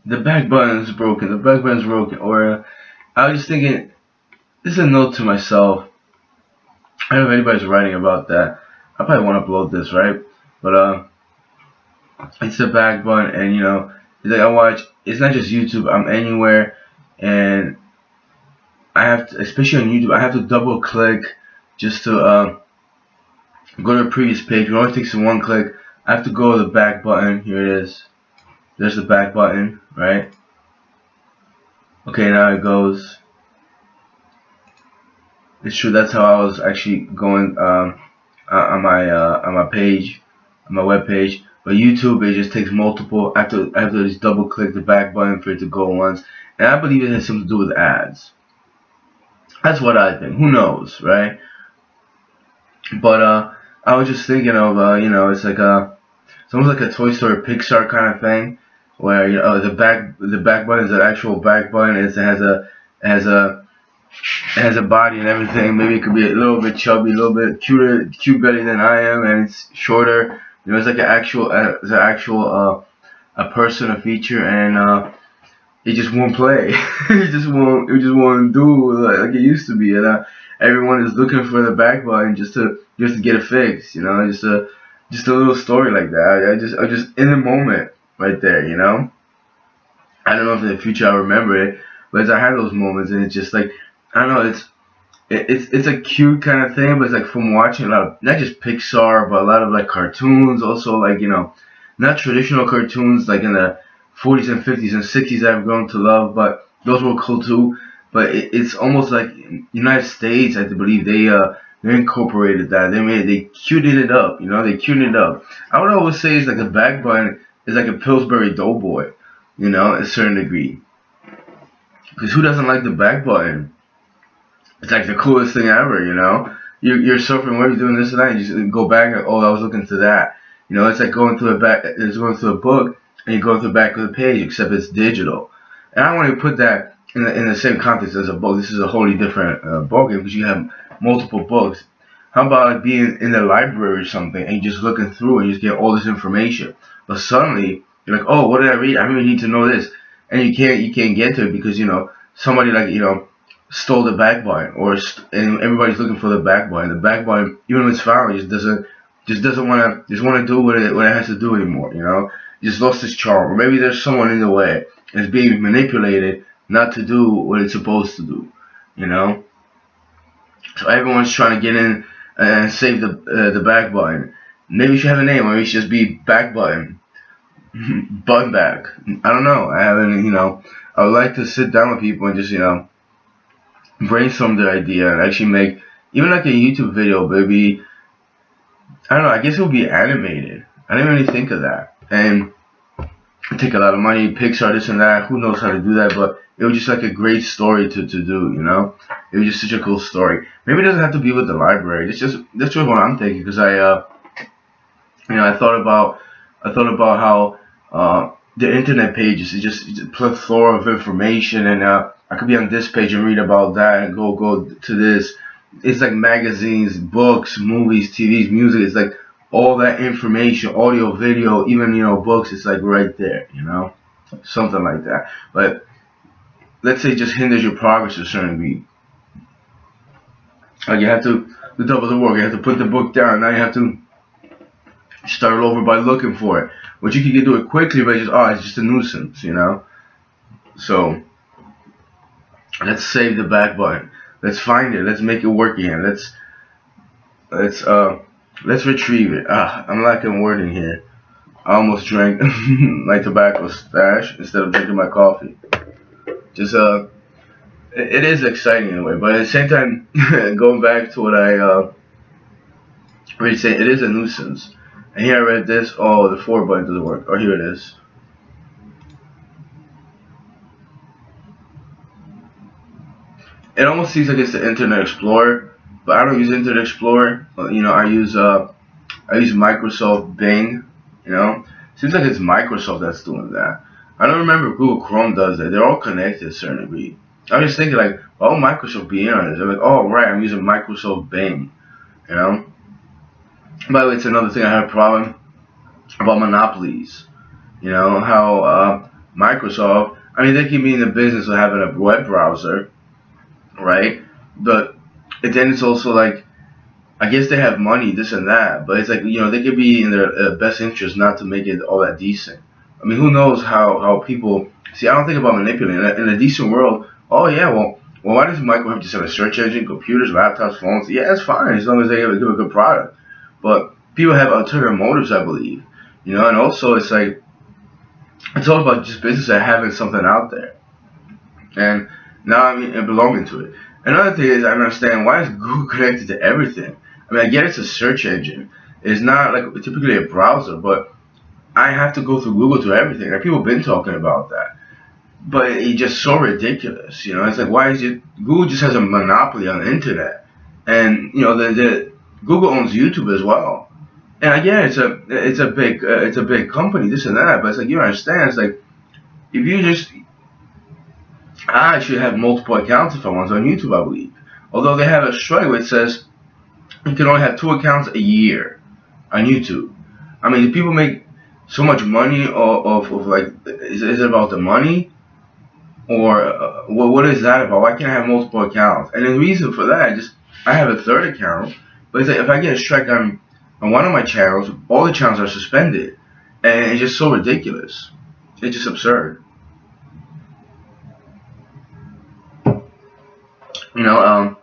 The back button is broken. The back button is broken. Or I was just thinking, this is a note to myself. I don't know if anybody's writing about that. I probably won't upload this, right? But it's the back button, and it's like I watch. It's not just YouTube. I'm anywhere, and I have to, especially on YouTube, I have to double click just to go to the previous page. It only takes one click. I have to go to the back button. Here it is. There's the back button, right? Okay, now it goes. It's true. That's how I was actually going on my page, on my web page. But YouTube, it just takes multiple. I have to just double click the back button for it to go once, and I believe it has something to do with ads. That's what I think. Who knows, right? But I was just thinking of it's like it's almost like a Toy Story Pixar kind of thing, where the back button is an actual back button. It has a it has a body and everything. Maybe it could be a little bit chubby, a little bit cute belly than I am, and it's shorter. It's like it's an actual a person, a feature, and it just won't play. It just won't do like it used to be, and everyone is looking for the back button just to get it fixed. Just a little story like that. I just in the moment right there. I don't know if in the future I'll remember it, but as I have those moments, and it's just like I don't know, it's a cute kind of thing, but it's like from watching a lot of not just Pixar, but a lot of like cartoons, also like not traditional cartoons like in the 40s and 50s and 60s I've grown to love, but those were cool too. But it's almost like United States, I believe they incorporated that. They cuted it up, they cuted it up. I would always say it's like a back button is like a Pillsbury Doughboy, a certain degree. Because who doesn't like the back button? It's like the coolest thing ever, You're surfing, what are you doing this and that? You just go back and, oh, I was looking to that. It's like going through a book and you go through the back of the page, except it's digital. And I don't want to put that in the same context as a book. This is a wholly different ballgame because you have multiple books. How about like being in the library or something and you just looking through and you just get all this information, but suddenly you're like, oh, what did I read? I really need to know this, and you can't get to it because somebody like stole the back button, and everybody's looking for the back button. The back button, even when it's found, just doesn't want to do what it has to do anymore. Just lost its charm. Or maybe there's someone in the way. It's being manipulated not to do what it's supposed to do. You know. So everyone's trying to get in and save the back button. Maybe it should have a name, or maybe it should just be back button, button back. I don't know. I haven't. I would like to sit down with people and just brainstorm the idea and actually make even like a YouTube video, maybe I don't know. I guess it would be animated. I didn't really think of that, and it take a lot of money. Pixar, this and that. Who knows how to do that? But it was just like a great story to do. It was just such a cool story. Maybe it doesn't have to be with the library. That's just what I'm thinking because I thought about how the internet pages is just a plethora of information, and I could be on this page and read about that, and go to this. It's like magazines, books, movies, TVs, music. It's like all that information, audio, video, even books. It's like right there, something like that. But let's say it just hinders your progress to a certain degree. Like you have to do double the work. You have to put the book down. Now you have to start over by looking for it. Which you can do it quickly, but it's just a nuisance. So let's save the back button. Let's find it. Let's make it work again. Let's let's retrieve it. I'm lacking wording here. I almost drank my tobacco stash instead of drinking my coffee. Just it is exciting in a way, but at the same time, going back to what I already said, it is a nuisance. And here I read this. Oh, the forward button doesn't work. Oh, here it is. It almost seems like it's the Internet Explorer, but I don't use Internet Explorer. I use Microsoft Bing. Seems like it's Microsoft that's doing that. I don't remember if Google Chrome does that. They're all connected to a certain degree. I was just thinking like, oh, Microsoft be in on this. I'm like, oh right, I'm using Microsoft Bing. You know. By the way, it's another thing I had a problem about monopolies. How Microsoft, I mean, they can be in the business of having a web browser, right? But then it's also like, I guess they have money, this and that, but it's like, they could be in their best interest not to make it all that decent. I mean, who knows how people see? I don't think about manipulating in a decent world. Oh yeah, well, why does Microsoft just have a search engine, computers, laptops, phones? Yeah, it's fine as long as they give a good product. But people have ulterior motives, I believe. And also it's like it's all about just business and having something out there, and now I mean, and belonging to it. Another thing is I don't understand why is Google connected to everything. I mean, I get it's a search engine. It's not like typically a browser, but I have to go through Google to everything. And people have been talking about that. But it's just so ridiculous. It's like, why is it Google just has a monopoly on the internet? And the Google owns YouTube as well. And again, it's a big company, this and that. But it's like, you don't understand. It's like, if you just I should have multiple accounts if I want on YouTube, I believe. Although they have a strike where it says you can only have 2 accounts a year on YouTube. I mean, do people make so much money of like, is it about the money? Or what is that about? Why can't I have multiple accounts? And the reason for that, I have a third account, but it's like if I get a strike on one of my channels, all the channels are suspended, and it's just so ridiculous. It's just absurd. You know,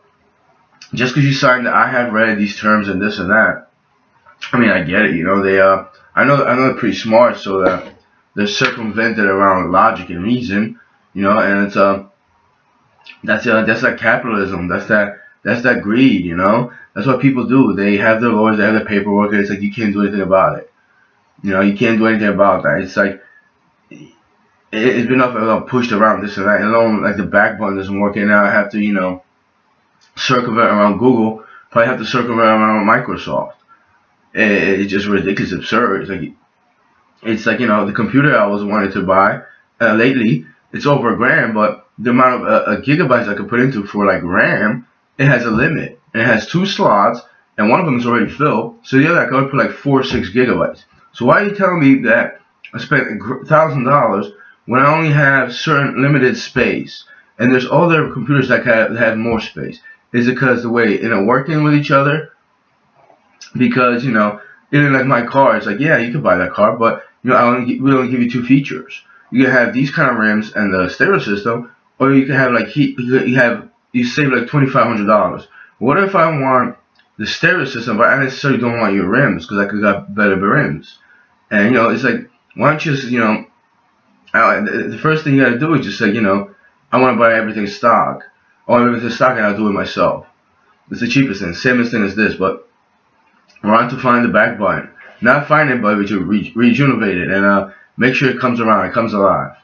just because you signed, I have read these terms and this and that. I mean, I get it. I know they're pretty smart, so that they're circumvented around logic and reason. And it's that's that capitalism. That's that greed. That's what people do. They have their lawyers, they have their paperwork, and it's like you can't do anything about it. You can't do anything about that. It's like it's been pushed around this and that. And alone, like the back button isn't working now. I have to circumvent around Google. Probably have to circumvent around Microsoft. It's just ridiculous, absurd. It's like the computer I was wanting to buy lately. It's over $1,000, but the amount of gigabytes I could put into for like RAM, it has a limit, and it has 2 slots, and one of them is already filled. So the other I could only put like 4 or 6 gigabytes. So why are you telling me that I spent $1,000 when I only have certain limited space, and there's other computers that have more space? Is it because the way working with each other? Because even like my car, it's like, yeah, you can buy that car, but we only give you 2 features. You can have these kind of rims and the stereo system, or you can have like you save like $2,500. What if I want the stereo system, but I necessarily don't want your rims because I could got better rims? And it's like, why don't you just the first thing you gotta do is just say, I want to buy everything stock, or everything stock, and I'll do it myself. It's the cheapest thing, samest thing as this, but we're on to find the back button. Not find it, but to rejuvenate it and make sure it comes around, it comes alive.